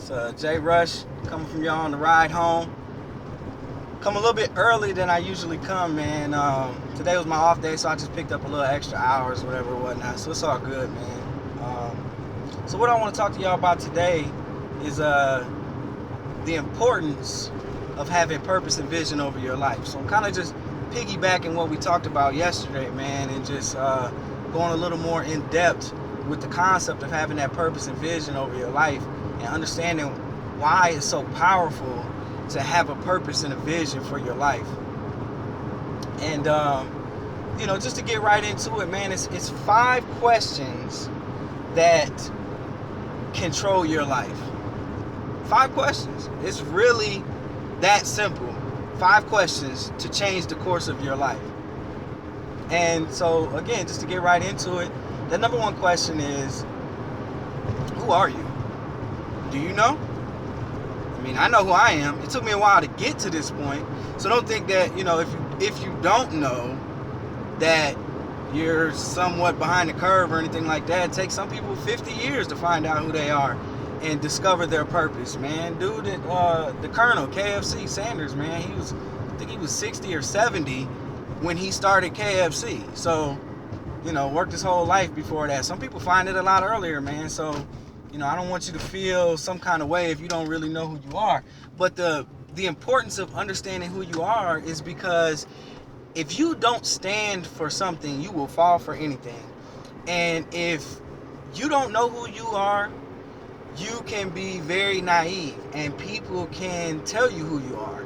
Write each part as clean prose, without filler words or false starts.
It's Jay Rush coming from y'all on the ride home. Come a little bit early than I usually come, man. Today was my off day, so I just picked up a little extra hours, whatever, whatnot. So it's all good, man. So what I want to talk to y'all about today is the importance of having purpose and vision over your life. So I'm kind of just piggybacking what we talked about yesterday, man, and just going a little more in depth with the concept of having that purpose and vision over your life and understanding why it's so powerful to have a purpose and a vision for your life. And just to get right into it, man, it's 5 questions that control your life. 5 questions. It's really that simple. 5 questions to change the course of your life. And so again, just to get right into it, the number 1 question is, who are you? Do you know? I mean, I know who I am. It took me a while to get to this point. So don't think that, if you don't know that you're somewhat behind the curve or anything like that. It takes some people 50 years to find out who they are and discover their purpose, man. Dude, the Colonel, KFC Sanders, man, I think he was 60 or 70 when he started KFC. So, worked his whole life before that. Some people find it a lot earlier, man. So, I don't want you to feel some kind of way if you don't really know who you are. But the importance of understanding who you are is because if you don't stand for something, you will fall for anything. And if you don't know who you are, you can be very naive and people can tell you who you are.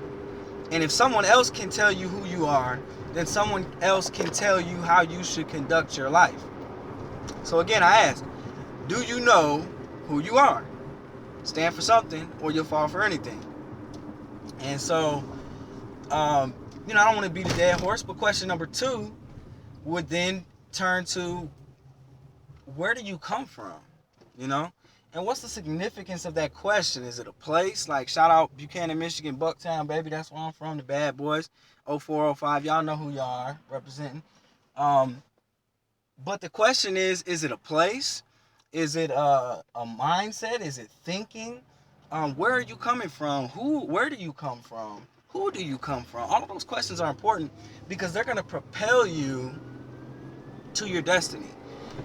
And if someone else can tell you who you are, then someone else can tell you how you should conduct your life. So again, I ask, do you know who you are? Stand for something or you'll fall for anything. And so, I don't want to beat a dead horse, but question number 2 would then turn to, where do you come from? And what's the significance of that question? Is it a place? Like, shout out Buchanan, Michigan, Bucktown, baby. That's where I'm from, the Bad Boys. 0405, y'all know who y'all are representing. But the question is it a place? Is it a mindset? Is it thinking? Where are you coming from? Where do you come from? Who do you come from? All of those questions are important because they're going to propel you to your destiny.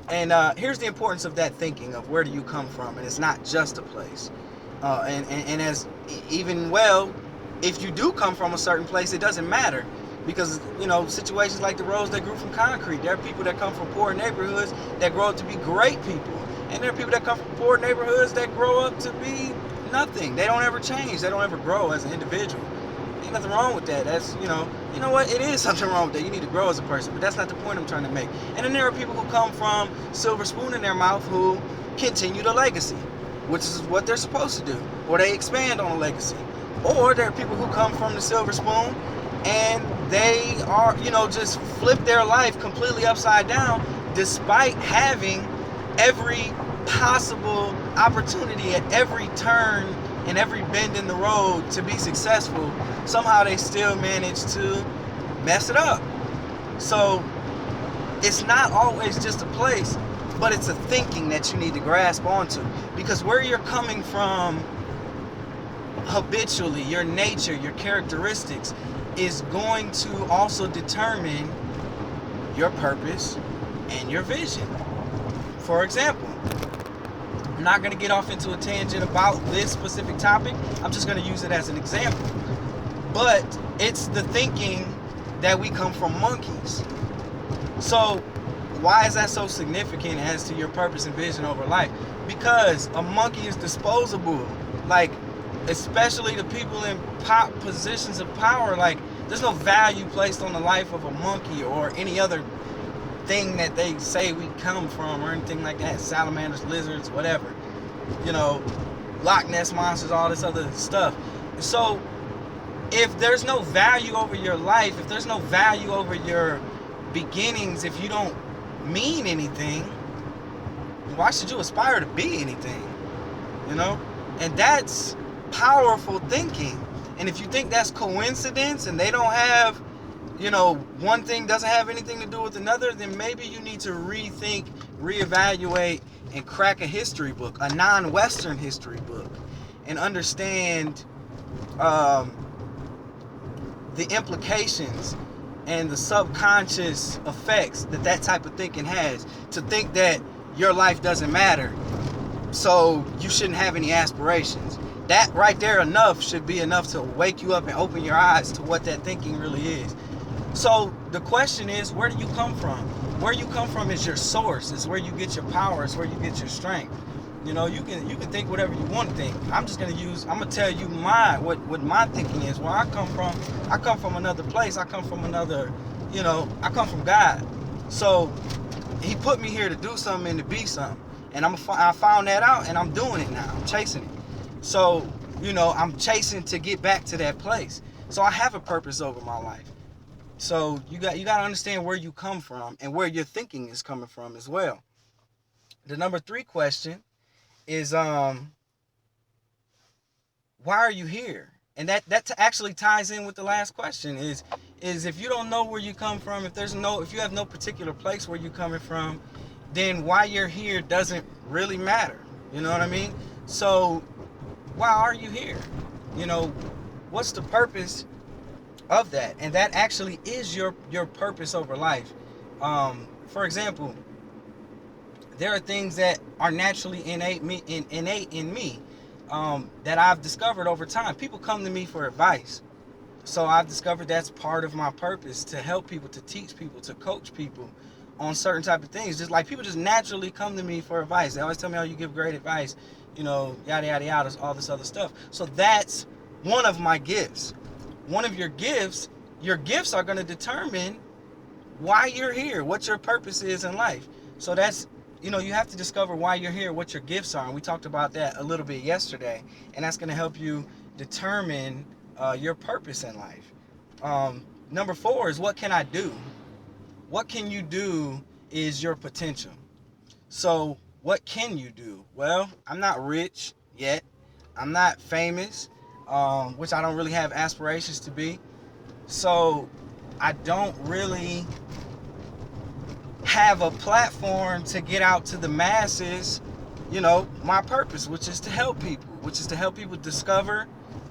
And here's the importance of that thinking of where do you come from, and it's not just a place. And as even well, if you do come from a certain place, it doesn't matter because situations like the roads that grew from concrete. There are people that come from poor neighborhoods that grow up to be great people, and there are people that come from poor neighborhoods that grow up to be nothing. They don't ever change. They don't ever grow as an individual. Ain't nothing wrong with that. That's you know what, it is something wrong with that. You need to grow as a person, but that's not the point I'm trying to make. And then there are people who come from silver spoon in their mouth who continue the legacy, which is what they're supposed to do, or they expand on a legacy. Or there are people who come from the silver spoon and they are just flip their life completely upside down despite having every possible opportunity at every turn and every bend in the road to be successful. Somehow they still manage to mess it up. So it's not always just a place, but it's a thinking that you need to grasp onto, because where you're coming from habitually, your nature, your characteristics is going to also determine your purpose and your vision. For example, I'm not going to get off into a tangent about this specific topic. I'm just going to use it as an example. But it's the thinking that we come from monkeys. So why is that so significant as to your purpose and vision over life? Because a monkey is disposable. Like, especially the people in positions of power, like, there's no value placed on the life of a monkey or any other thing that they say we come from or anything like that. Salamanders, lizards, whatever. Loch Ness monsters, all this other stuff. So if there's no value over your life, if there's no value over your beginnings, if you don't mean anything, why should you aspire to be anything? And that's powerful thinking. And if you think that's coincidence and they don't have, one thing doesn't have anything to do with another, then maybe you need to reevaluate, and crack a history book, a non-Western history book. and understand um, the implications and the subconscious effects that type of thinking has, to think that your life doesn't matter, so you shouldn't have any aspirations. That right there should be enough to wake you up and open your eyes to what that thinking really is. So the question is, where do you come from? Where you come from is your source. It's where you get your power. It's where you get your strength. You know, you can think whatever you want to think. I'm gonna tell you what my thinking is. Where I come from another place. I come from God. So he put me here to do something and to be something. And I found that out, and I'm doing it now. I'm chasing it. So, I'm chasing to get back to that place. So I have a purpose over my life. So you got to understand where you come from and where your thinking is coming from as well. The number 3 question is why are you here? And that actually ties in with the last question is if you don't know where you come from, if you have no particular place where you're coming from, then why you're here doesn't really matter. You know what I mean? So why are you here? What's the purpose of that? And that actually is your purpose over life. For example, there are things that are naturally innate in me that I've discovered over time. People come to me for advice. So I've discovered that's part of my purpose, to help people, to teach people, to coach people on certain type of things. Just like people just naturally come to me for advice. They always tell me, oh, you give great advice, yada, yada, yada, all this other stuff. So that's one of my gifts. One of your gifts are going to determine why you're here, what your purpose is in life. So that's, you have to discover why you're here, what your gifts are. And we talked about that a little bit yesterday. And that's going to help you determine your purpose in life. Number 4 is, what can I do? What can you do is your potential. So what can you do? Well, I'm not rich yet. I'm not famous, which I don't really have aspirations to be. So I don't really have a platform to get out to the masses, my purpose, which is to help people discover,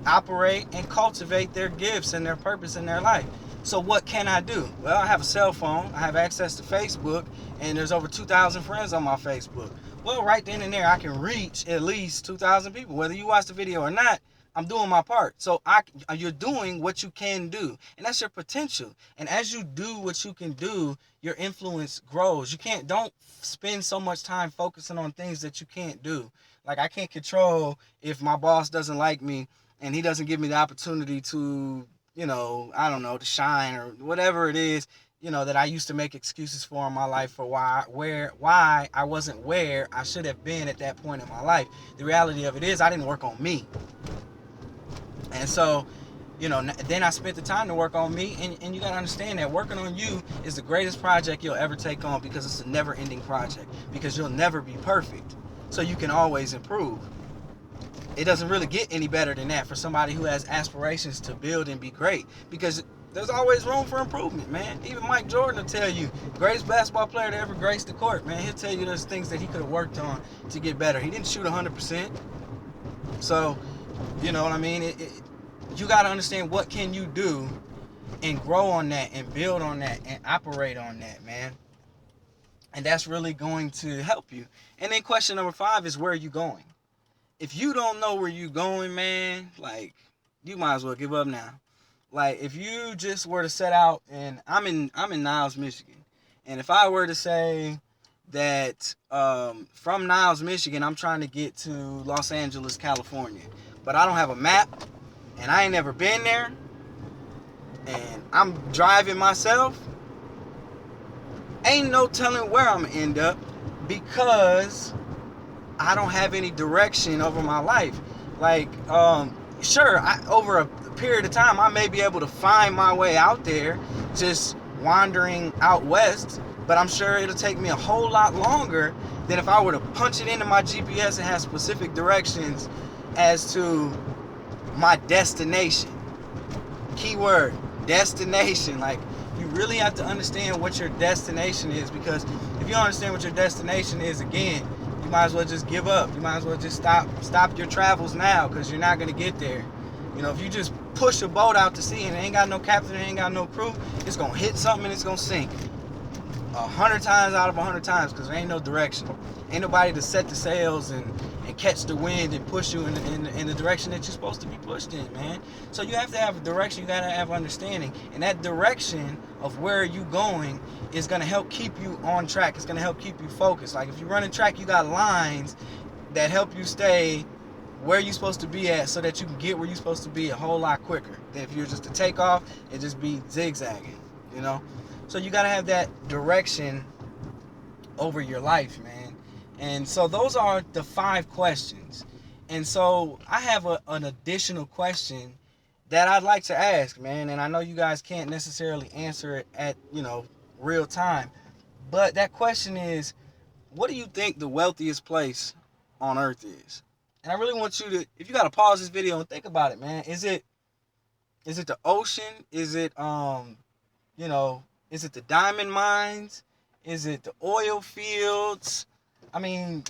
operate, and cultivate their gifts and their purpose in their life. So what can I do? Well, I have a cell phone, I have access to Facebook, and there's over 2,000 friends on my Facebook. Well, right then and there, I can reach at least 2,000 people. Whether you watch the video or not, I'm doing my part. So you're doing what you can do, and that's your potential. And as you do what you can do, your influence grows. Don't spend so much time focusing on things that you can't do. Like, I can't control if my boss doesn't like me and he doesn't give me the opportunity to, to shine or whatever it is, that I used to make excuses for in my life for why I wasn't where I should have been at that point in my life. The reality of it is, I didn't work on me. And so, then I spent the time to work on me, and you got to understand that working on you is the greatest project you'll ever take on, because it's a never-ending project, because you'll never be perfect. So you can always improve. It doesn't really get any better than that for somebody who has aspirations to build and be great, because there's always room for improvement, man. Even Mike Jordan will tell you, greatest basketball player to ever grace the court, man. He'll tell you there's things that he could have worked on to get better. He didn't shoot 100%. So, you know what I mean? You got to understand, what can you do and grow on that and build on that and operate on that, man. And that's really going to help you. And then question number 5 is, where are you going? If you don't know where you're going, man, like, you might as well give up now. Like, if you just were to set out, and I'm in Niles, Michigan, and if I were to say that from Niles, Michigan, I'm trying to get to Los Angeles, California, but I don't have a map, and I ain't never been there, and I'm driving myself, ain't no telling where I'm gonna end up, because I don't have any direction over my life. Like, sure, over a period of time, I may be able to find my way out there, just wandering out west, but I'm sure it'll take me a whole lot longer than if I were to punch it into my GPS and have specific directions as to my destination. Keyword, destination. Like, you really have to understand what your destination is, because if you don't understand what your destination is, again, you might as well just give up. You might as well just stop your travels now, because you're not going to get there. You know, if you just push a boat out to sea and it ain't got no captain, it ain't got no crew, it's going to hit something and it's going to sink. 100 times out of 100 times, because there ain't no direction. Ain't nobody to set the sails and catch the wind and push you in the direction that you're supposed to be pushed in, man. So you have to have a direction, you got to have understanding. And that direction of where you going is going to help keep you on track. It's going to help keep you focused. Like if you're running track, you got lines that help you stay where you're supposed to be at, so that you can get where you're supposed to be a whole lot quicker than if you're just to take off and just be zigzagging, you know? So you got to have that direction over your life, man. And so those are the 5 questions. And so I have an additional question that I'd like to ask, man. And I know you guys can't necessarily answer it at, real time. But that question is, what do you think the wealthiest place on earth is? And I really want you to, if you got to pause this video and think about it, man. Is it the ocean? Is it, is it the diamond mines? Is it the oil fields? I mean,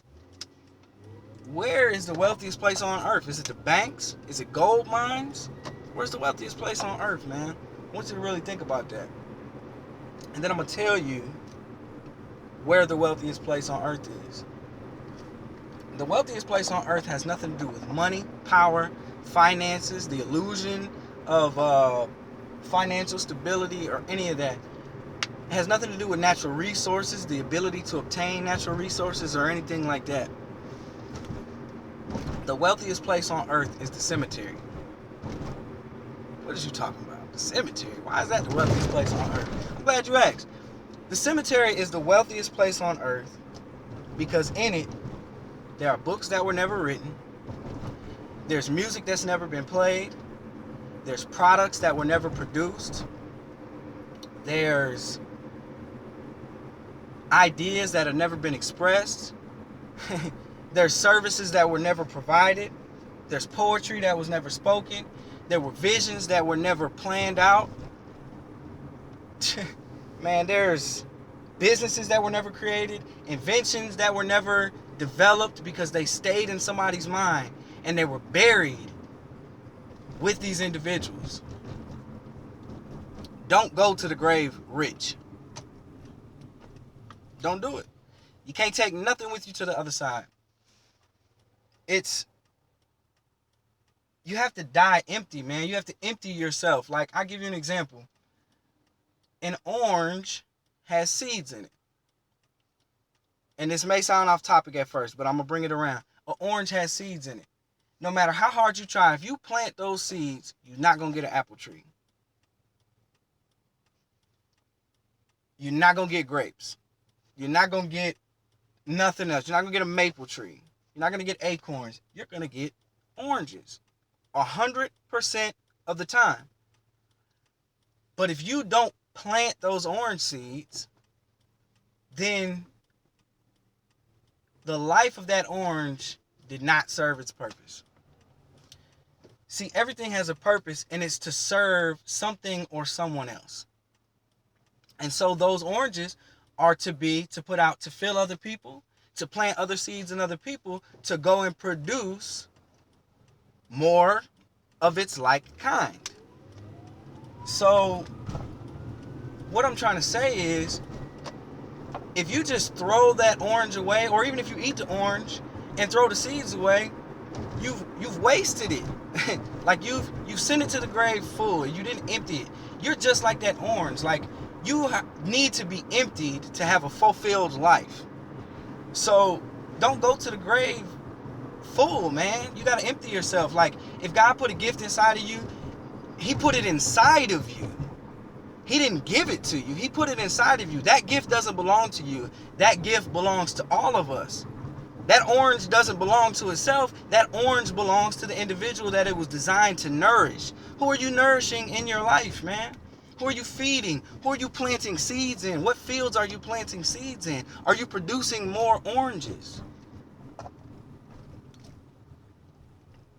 where is the wealthiest place on earth? Is it the banks? Is it gold mines? Where's the wealthiest place on earth, man? I want you to really think about that. And then I'm going to tell you where the wealthiest place on earth is. The wealthiest place on earth has nothing to do with money, power, finances, the illusion of financial stability, or any of that. It has nothing to do with natural resources, the ability to obtain natural resources, or anything like that. The wealthiest place on earth is the cemetery. What is you talking about? The cemetery? Why is that the wealthiest place on earth? I'm glad you asked. The cemetery is the wealthiest place on earth because in it, there are books that were never written. There's music that's never been played. There's products that were never produced. There's ideas that have never been expressed. There's services that were never provided. There's poetry that was never spoken. There were visions that were never planned out. Man, there's businesses that were never created, inventions that were never developed because they stayed in somebody's mind and they were buried with these individuals. Don't go to the grave rich. Don't do it. You can't take nothing with you to the other side. You have to die empty, man. You have to empty yourself. Like, I'll give you an example. An orange has seeds in it. And this may sound off topic at first, but I'm going to bring it around. An orange has seeds in it. No matter how hard you try, if you plant those seeds, you're not going to get an apple tree. You're not going to get grapes. You're not going to get nothing else. You're not going to get a maple tree. You're not going to get acorns. You're going to get oranges 100% of the time. But if you don't plant those orange seeds, then the life of that orange did not serve its purpose. See, everything has a purpose, and it's to serve something or someone else. And so those oranges are to put out to fill other people, to plant other seeds in other people, to go and produce more of its like kind. So what I'm trying to say is, if you just throw that orange away, or even if you eat the orange and throw the seeds away, you've wasted it. Like you've sent it to the grave full. You didn't empty it. You're just like that orange. Like, you need to be emptied to have a fulfilled life. So don't go to the grave full, man. You got to empty yourself. Like, if God put a gift inside of you, he put it inside of you. He didn't give it to you. He put it inside of you. That gift doesn't belong to you. That gift belongs to all of us. That orange doesn't belong to itself. That orange belongs to the individual that it was designed to nourish. Who are you nourishing in your life, man? Who are you feeding? Who are you planting seeds in? What fields are you planting seeds in? Are you producing more oranges?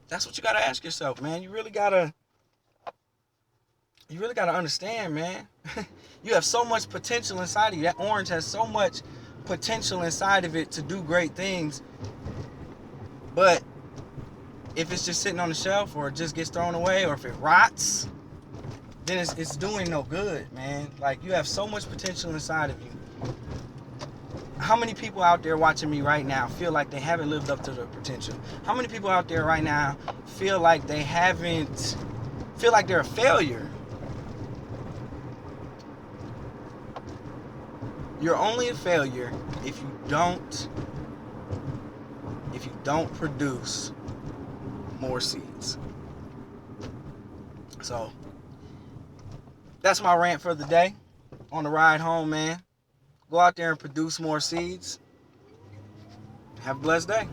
That's what you got to ask yourself, man. You really got to understand, man. You have so much potential inside of you. That orange has so much potential inside of it to do great things, but if it's just sitting on the shelf or it just gets thrown away or if it rots, then it's doing no good, man. Like, you have so much potential inside of you. How many people out there watching me right now feel like they haven't lived up to their potential? How many people out there right now feel like they're a failure? You're only a failure if you don't produce more seeds. So that's my rant for the day. On the ride home, man, go out there and produce more seeds. Have a blessed day.